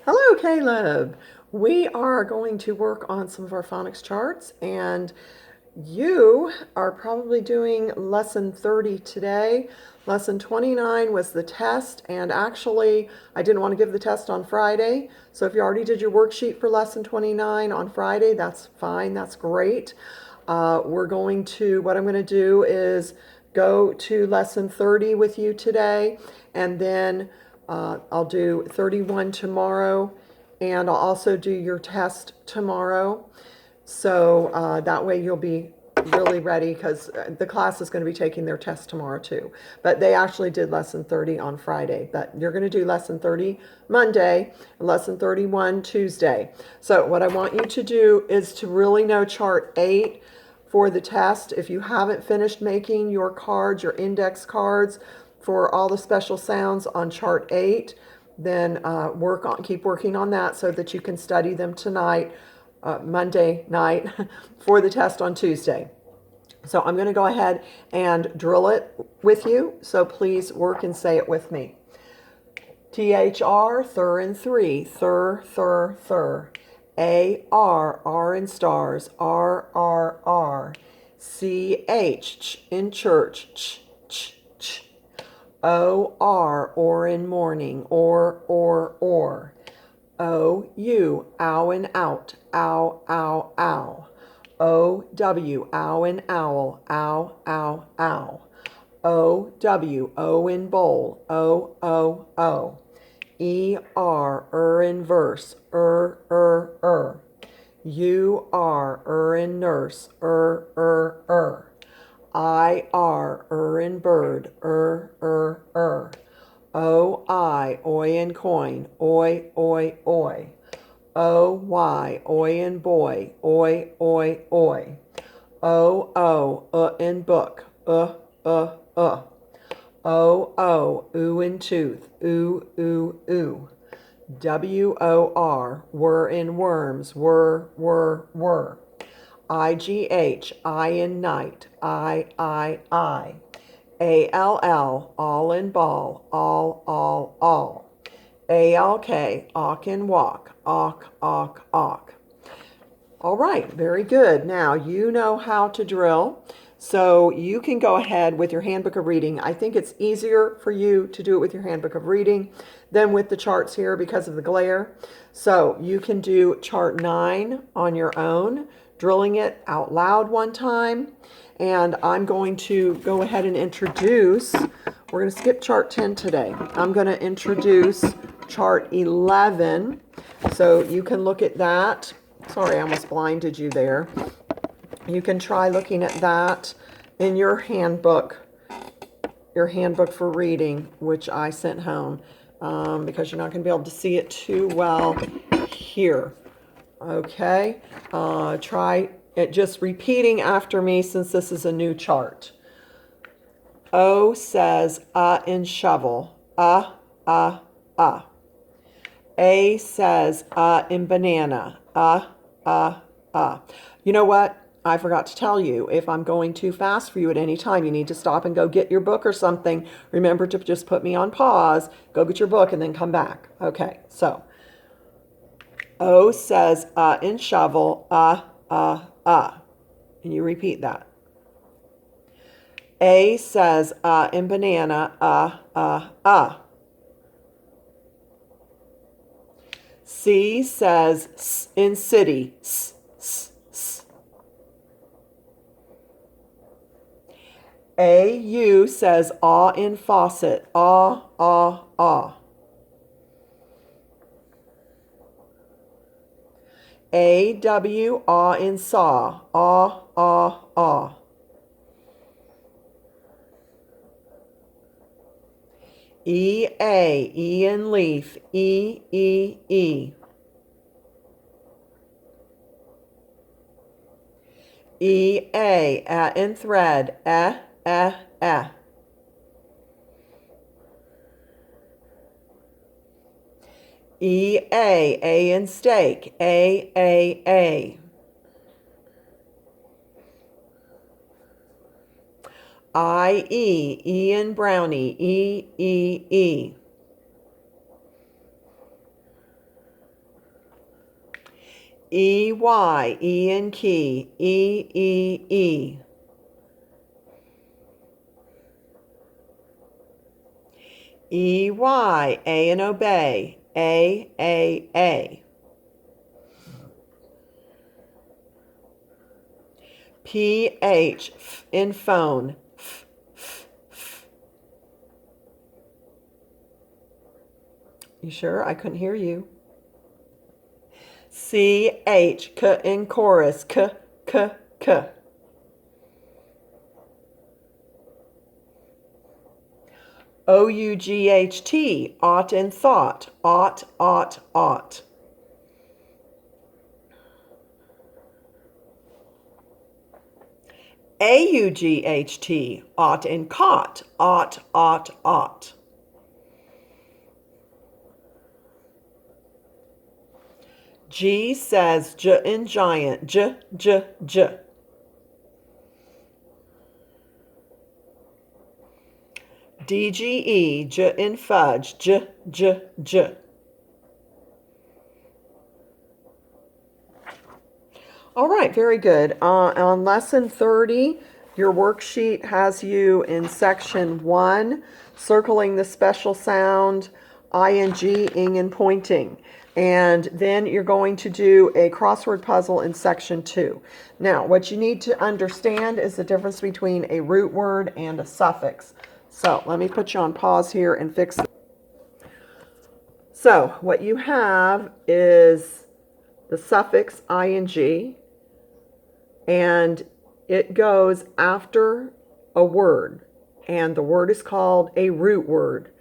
Hello, Caleb. We are going to work on some of our phonics charts, and you are probably doing lesson 30 today. Lesson 29 was the test, and actually, I didn't want to give the test on Friday. So if you already did your worksheet for lesson 29 on Friday, that's fine, that's great. What I'm going to do is go to lesson 30 with you today, and then I'll do 31 tomorrow, and I'll also do your test tomorrow. So that way you'll be really ready because the class is going to be taking their test tomorrow too. But they actually did lesson 30 on Friday. But you're going to do lesson 30 Monday and lesson 31 Tuesday. So what I want you to do is to really know chart 8 for the test. If you haven't finished making your cards, your index cards for all the special sounds on chart 8, then keep working on that so that you can study them tonight, Monday night, for the test on Tuesday. So I'm going to go ahead and drill it with you. So please work and say it with me. THR, thir in three, thir, thir, thir. AR, R in stars, R, R, R. CH, ch in church, ch, ch, ch. or in morning, or, or. O-U, ow and out, ow, ow, ow. O-W, ow and owl, ow, ow, ow. O-W, O in bowl, O, O, O. E-R, in verse, U-R, in nurse, I-R, in bird, O-I, oi in coin, oi, oi, oi. O-Y, oi in boy, oi, oi, oi. O-O, in book, O-O, ooh in tooth, ooh, ooh, ooh. W-O-R, were in worms, were. I-G-H, I in night, I. A-L-L, all in ball, all. A-L-K, awk in walk, awk. All right, very good. Now you know how to drill, so you can go ahead with your handbook of reading. I think it's easier for you to do it with your handbook of reading than with the charts here because of the glare. So you can do chart 9 on your own, drilling it out loud one time. And I'm going to go ahead and introduce, we're going to skip chart 10 today. I'm going to introduce chart 11, so you can look at that. Sorry, I almost blinded you there. You can try looking at that in your handbook for reading, which I sent home, because you're not going to be able to see it too well here. Okay, try it just repeating after me since this is a new chart. O says in shovel, A says in banana, You know what? I forgot to tell you, if I'm going too fast for you at any time, you need to stop and go get your book or something. Remember to just put me on pause, go get your book, and then come back. Okay, so O says in shovel, and you repeat that. A says in banana, C says s in city, s. A-U says aw in faucet, aw. A-W, aw in saw, aw. E-A, E in leaf, E. E-A, in thread, eh. E-A in steak, A. I-E, E in brownie, E. E-Y, E in key, E-E-E. E-Y, A in obey, A-A-A. P-H, F in phone, F, F, F. You sure? I couldn't hear you. C-H, K in chorus, K, K, K. O-U-G-H-T, ought in thought, ought, ought, ought. A-U-G-H-T, ought in caught, ought, ought, ought. G says J in giant, J, J, J. D-G-E, J in fudge, J, J, J. All right, very good. On lesson 30, your worksheet has you in section 1, circling the special sound, ing, ing, and pointing. And then you're going to do a crossword puzzle in section 2. Now, what you need to understand is the difference between a root word and a suffix. So let me put you on pause here and fix it. So what you have is the suffix ing, and it goes after a word, and the word is called a root word.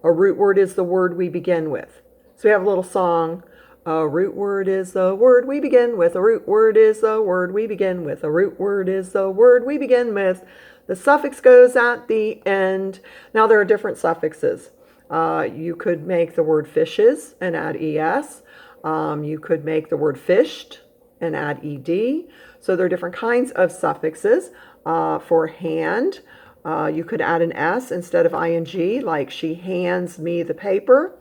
A root word is the word we begin with. So we have a little song. A root word is the word we begin with. A root word is the word we begin with. A root word is the word we begin with. The suffix goes at the end. Now there are different suffixes. You could make the word fishes and add es. You could make the word fished and add ed. So there are different kinds of suffixes. For hand, you could add an s instead of ing, like she hands me the paper.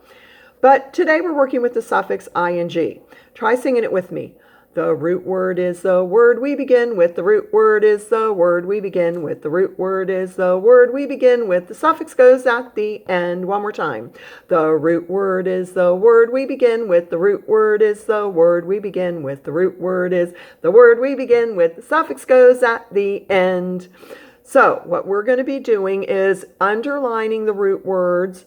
But today we're working with the suffix ing. Try singing it with me. The root word is the word we begin with. The root word is the word we begin with. The root word is the word we begin with. The suffix goes at the end. One more time. The root word is the word we begin with. The root word is the word we begin with. The root word is the word we begin with. The suffix goes at the end. So what we're going to be doing is underlining the root words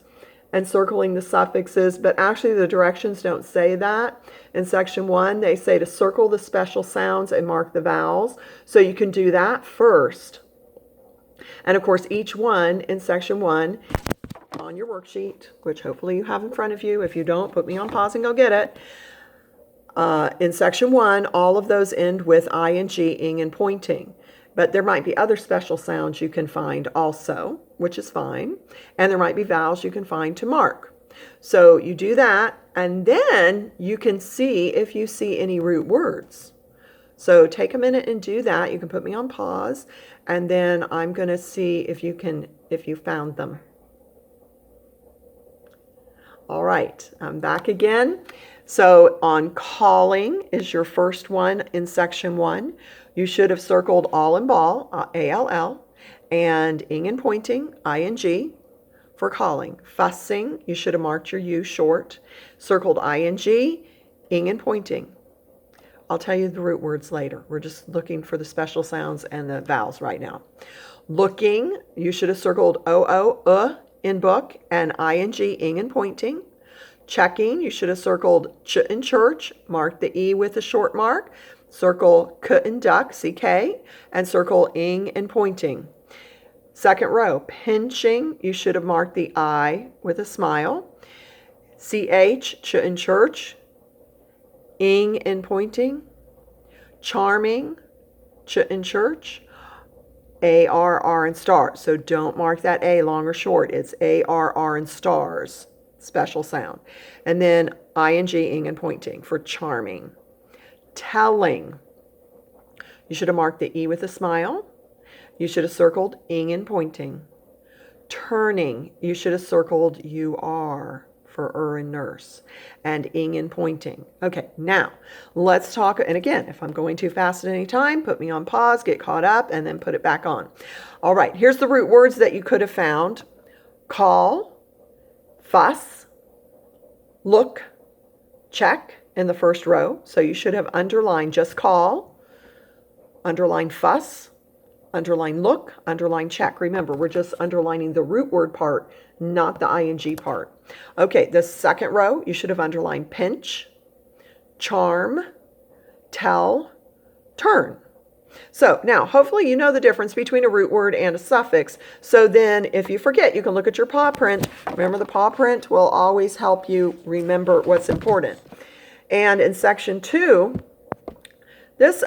and circling the suffixes, but actually the directions don't say that. In section 1, they say to circle the special sounds and mark the vowels. So you can do that first. And of course, each one in section 1 on your worksheet, which hopefully you have in front of you. If you don't, put me on pause and go get it. In section 1, all of those end with ing, ing, and pointing. But there might be other special sounds you can find also, which is fine. And there might be vowels you can find to mark. So you do that, and then you can see if you see any root words. So take a minute and do that. You can put me on pause, and then I'm going to see if you found them. All right, I'm back again. So on calling is your first one in section 1. You should have circled all in ball, A-L-L, and ing and pointing, I-N-G, for calling. Fussing, you should have marked your U short, circled I-N-G, ing and pointing. I'll tell you the root words later. We're just looking for the special sounds and the vowels right now. Looking, you should have circled O-O, in book, and I-N-G, ing and pointing. Checking, you should have circled ch in church, mark the E with a short mark, circle k in duck, C-K, and circle ing and pointing. Second row, pinching, you should have marked the I with a smile. C-H, ch in church, ing and pointing. Charming, ch in church, A-R-R and stars. So don't mark that A long or short. It's A-R-R and stars. Special sound. And then ing, ing, and pointing for charming. Telling. You should have marked the E with a smile. You should have circled ing and pointing. Turning. You should have circled you are for and nurse, and ing in pointing. Okay, now let's talk, and again, if I'm going too fast at any time, put me on pause, get caught up, and then put it back on. All right, here's the root words that you could have found. Call, fuss, look, check in the first row. So you should have underlined just call, underline fuss, underline look, underline check. Remember, we're just underlining the root word part, not the ing part. Okay, the second row, you should have underlined pinch, charm, tell, turn. So now, hopefully you know the difference between a root word and a suffix. So then if you forget, you can look at your paw print. Remember, the paw print will always help you remember what's important. And in section 2, this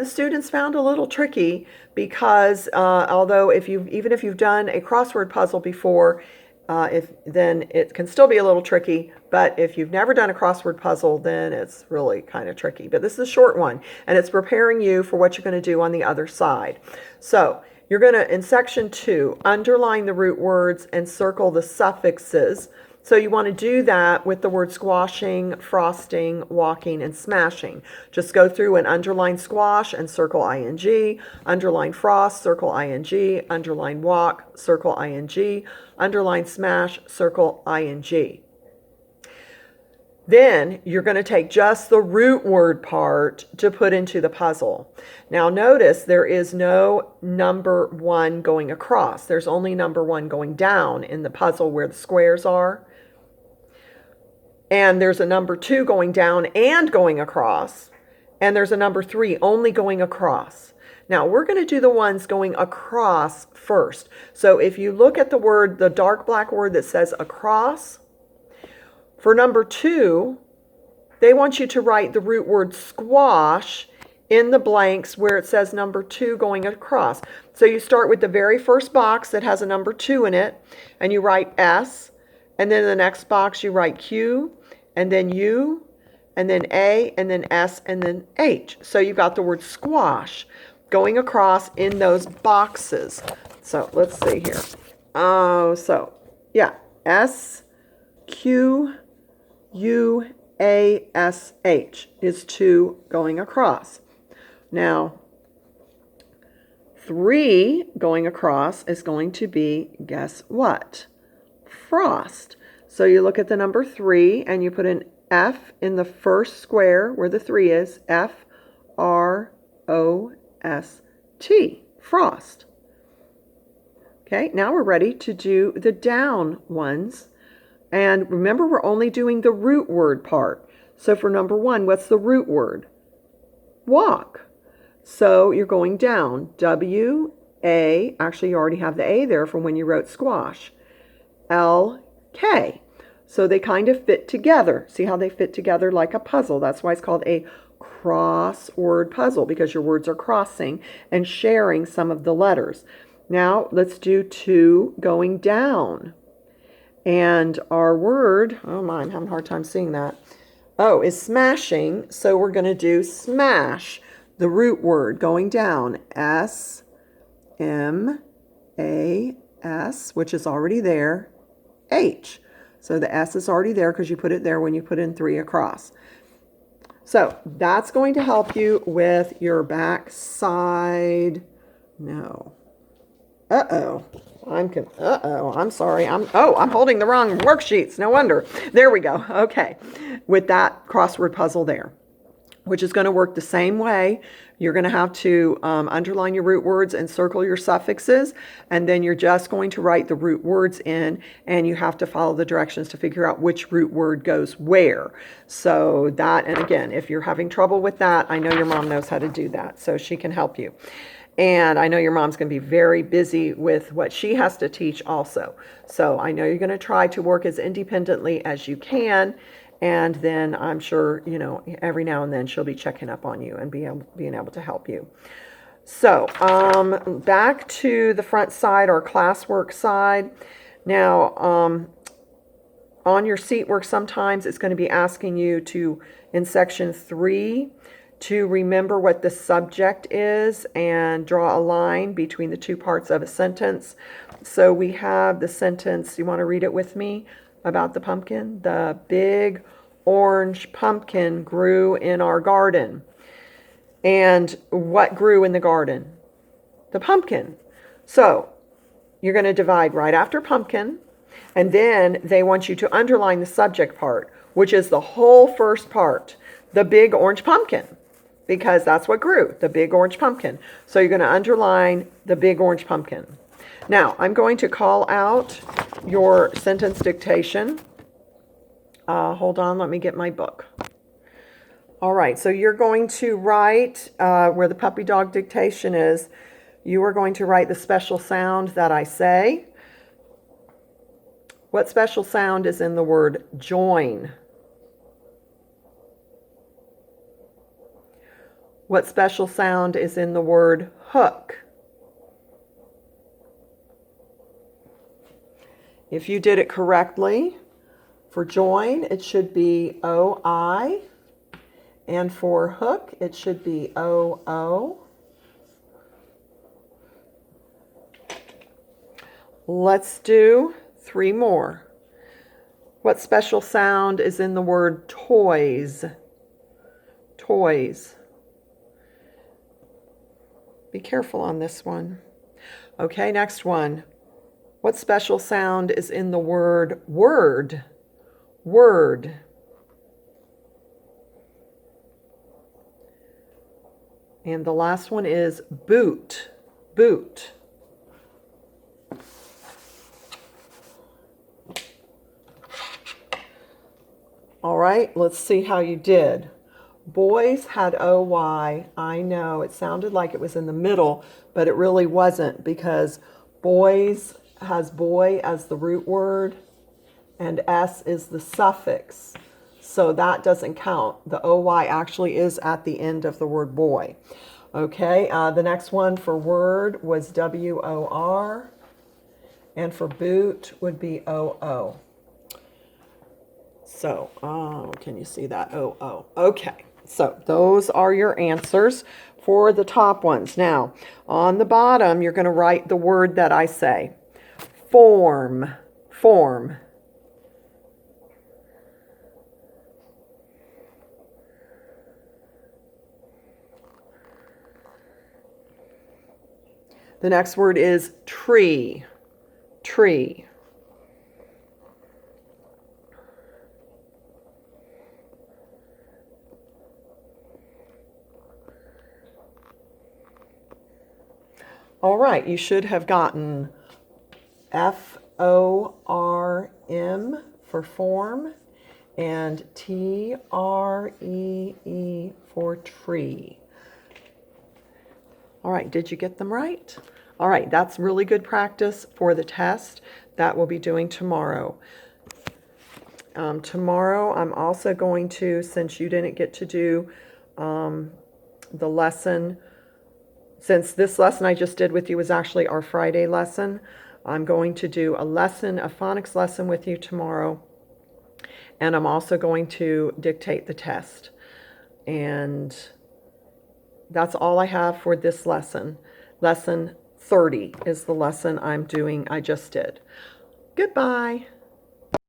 students found a little tricky because although even if you've done a crossword puzzle before, then it can still be a little tricky. But if you've never done a crossword puzzle, then it's really kind of tricky. But this is a short one, and it's preparing you for what you're going to do on the other side. So you're going to, in section 2, underline the root words and circle the suffixes. So you want to do that with the word squashing, frosting, walking, and smashing. Just go through and underline squash and circle ing, underline frost, circle ing, underline walk, circle ing, underline smash, circle ing. Then you're going to take just the root word part to put into the puzzle. Now notice there is no number 1 going across. There's only number 1 going down in the puzzle where the squares are. And there's a number 2 going down and going across. And there's a number 3 only going across. Now we're going to do the ones going across first. So if you look at the word, the dark black word that says across, for number 2, they want you to write the root word squash in the blanks where it says number 2 going across. So you start with the very first box that has a number 2 in it, and you write S, and then in the next box you write Q, and then U, and then A, and then S, and then H. So you've got the word squash going across in those boxes. So let's see here. So yeah, S, Q, U, A, S, H is 2 going across. Now, 3 going across is going to be, guess what? Frost. So you look at the number 3 and you put an F in the first square where the 3 is, F, R, O, S, T, frost. Okay, now we're ready to do the down ones. And remember, we're only doing the root word part. So for number 1, what's the root word? Walk. So you're going down. W, A, actually you already have the A there from when you wrote squash. L, K. So they kind of fit together. See how they fit together like a puzzle? That's why it's called a crossword puzzle, because your words are crossing and sharing some of the letters. Now let's do 2 going down. And our word, oh my, I'm having a hard time seeing that. Oh, is smashing. So we're going to do smash, the root word going down. S, M, A, S, which is already there. H. So the S is already there because you put it there when you put in 3 across. So that's going to help you with your back side. No. I'm sorry. I'm holding the wrong worksheets. No wonder. There we go. Okay. With that crossword puzzle there, which is going to work the same way. You're going to have to underline your root words and circle your suffixes, and then you're just going to write the root words in, and you have to follow the directions to figure out which root word goes where. So that, and again, if you're having trouble with that, I know your mom knows how to do that, so she can help you. And I know your mom's going to be very busy with what she has to teach also. So I know you're going to try to work as independently as you can. And then I'm sure, every now and then she'll be checking up on you and being able to help you. So back to the front side, our classwork side. Now, on your seat work, sometimes it's going to be asking you to, in section 3, to remember what the subject is and draw a line between the two parts of a sentence. So we have the sentence, you want to read it with me? about the pumpkin? The big orange pumpkin grew in our garden. And what grew in the garden? The pumpkin. So you're going to divide right after pumpkin, and then they want you to underline the subject part, which is the whole first part, the big orange pumpkin, because that's what grew, the big orange pumpkin. So you're going to underline the big orange pumpkin. Now, I'm going to call out your sentence dictation. Hold on, let me get my book. All right, so you're going to write where the puppy dog dictation is. You are going to write the special sound that I say. What special sound is in the word join? What special sound is in the word hook? If you did it correctly, for join, it should be O-I. And for hook, it should be O-O. Let's do 3 more. What special sound is in the word toys? Toys. Be careful on this one. Okay, next one. What special sound is in the word word? Word. And the last one is boot. Boot. All right, let's see how you did. Boys had O-Y. I know, it sounded like it was in the middle, but it really wasn't, because boys has boy as the root word, and S is the suffix. So that doesn't count. The O-Y actually is at the end of the word boy. Okay, the next one for word was W-O-R, and for boot would be O-O. So, can you see that? O-O. Okay, so those are your answers for the top ones. Now, on the bottom, you're going to write the word that I say. Form. Form. The next word is tree. Tree. All right, you should have gotten F-O-R-M for form and T-R-E-E for tree. All right, did you get them right? All right, that's really good practice for the test that we'll be doing tomorrow. Tomorrow, I'm also going to, since you didn't get to do the lesson, since this lesson I just did with you was actually our Friday lesson, I'm going to do a lesson, a phonics lesson with you tomorrow, and I'm also going to dictate the test. And that's all I have for this lesson. Lesson 30 is the lesson I'm doing, I just did. Goodbye.